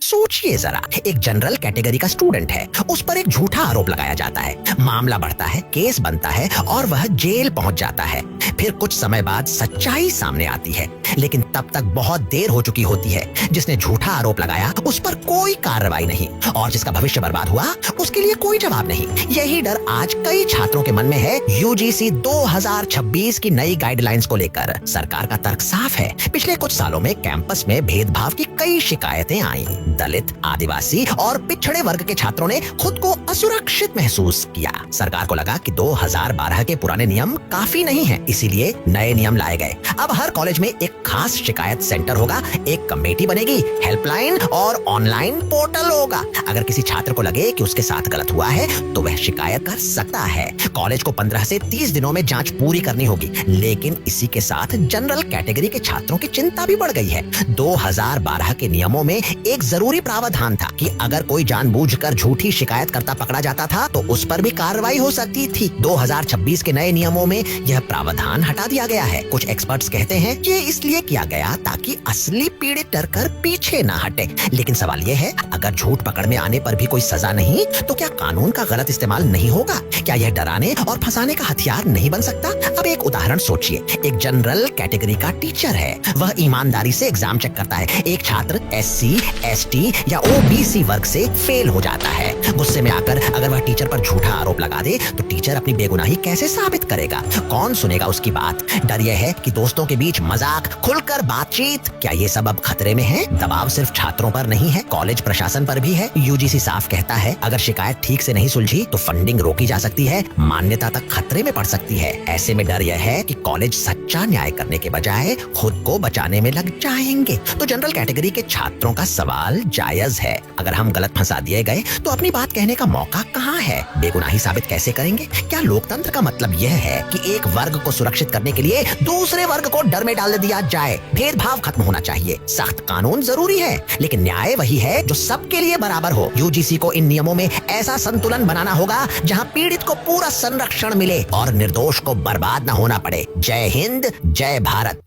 सोचिए जरा, एक जनरल कैटेगरी का स्टूडेंट है, उस पर एक झूठा आरोप लगाया जाता है, मामला बढ़ता है, केस बनता है और वह जेल पहुंच जाता है। फिर कुछ समय बाद सच्चाई सामने आती है, लेकिन तब तक बहुत देर हो चुकी होती है। जिसने झूठा आरोप लगाया उस पर कोई कार्रवाई नहीं और जिसका भविष्य बर्बाद हुआ उसके लिए कोई जवाब नहीं। यही डर आज कई छात्रों के मन में है। यूजीसी 2026 की नई गाइडलाइंस को लेकर सरकार का तर्क साफ है। पिछले कुछ सालों में कैंपस में भेदभाव की कई शिकायतें आई। दलित, आदिवासी और पिछड़े वर्ग के छात्रों ने खुद को असुरक्षित महसूस किया। सरकार को लगा कि 2012 के पुराने नियम काफी नहीं हैं, इसीलिए नए नियम लाए गए। अब हर कॉलेज में एक खास शिकायत सेंटर होगा, एक कमेटी बनेगी, हेल्पलाइन और ऑनलाइन पोर्टल होगा। अगर किसी छात्र को लगे कि उसके साथ गलत हुआ है तो वह शिकायत कर सकता है। कॉलेज को 15 से 30 दिनों में जांच पूरी करनी होगी। लेकिन इसी के साथ जनरल कैटेगरी के छात्रों की चिंता भी बढ़ गई है। 2012 के नियमों में एक जरूरी प्रावधान था कि अगर कोई जानबूझकर झूठी शिकायत करता पकड़ा जाता था तो उस पर भी कार्रवाई हो सकती थी। 2026 के नए नियमों में यह प्रावधान हटा दिया गया है। कुछ एक्सपर्ट्स कहते हैं कि ये इसलिए किया गया ताकि असली पीड़ित डरकर पीछे ना हटे। लेकिन सवाल यह है, अगर झूठ पकड़ में आने पर भी कोई सजा नहीं तो क्या कानून का गलत इस्तेमाल नहीं होगा? क्या यह डराने और फंसाने का हथियार नहीं बन सकता? अब एक उदाहरण सोचिए। एक जनरल कैटेगरी का टीचर है, वह ईमानदारी से एग्जाम चेक करता है। एक छात्र SC, ST या OBC वर्ग से फेल हो जाता है। गुस्से में आकर अगर वह टीचर पर झूठा आरोप लगा दे तो टीचर अपनी बेगुनाही कैसे साबित करेगा? कौन सुनेगा उसकी बात? डर यह है कि दोस्तों के बीच मजाक, खुलकर बातचीत, क्या ये सब अब खतरे में है? दबाव सिर्फ छात्रों पर नहीं है, कॉलेज प्रशासन पर भी है। यूजीसी साफ कहता है, अगर शिकायत ठीक से नहीं सुलझी तो फंडिंग रोकी जा सकती है, मान्यता तक खतरे में पड़ सकती है। ऐसे में डर यह है कि कॉलेज सच्चा न्याय करने के बजाय खुद को बचाने में लग जाएंगे। तो जनरल कैटेगरी के छात्रों का सवाल जायज है। अगर हम गलत फंसा दिए गए तो अपनी बात कहने का मौका कहाँ है? बेगुनाही साबित कैसे करेंगे? क्या लोकतंत्र का मतलब यह है कि एक वर्ग को सुरक्षित करने के लिए दूसरे वर्ग को डर में डाल दिया जाए? भेदभाव खत्म होना चाहिए। सख्त कानून जरूरी है, लेकिन न्याय वही है जो सबके लिए बराबर हो। यूजीसी को इन नियमों में ऐसा संतुलन बनाना होगा जहां पीड़ित को पूरा संरक्षण मिले और निर्दोष को बर्बाद न होना पड़े। जय हिंद, जय भारत।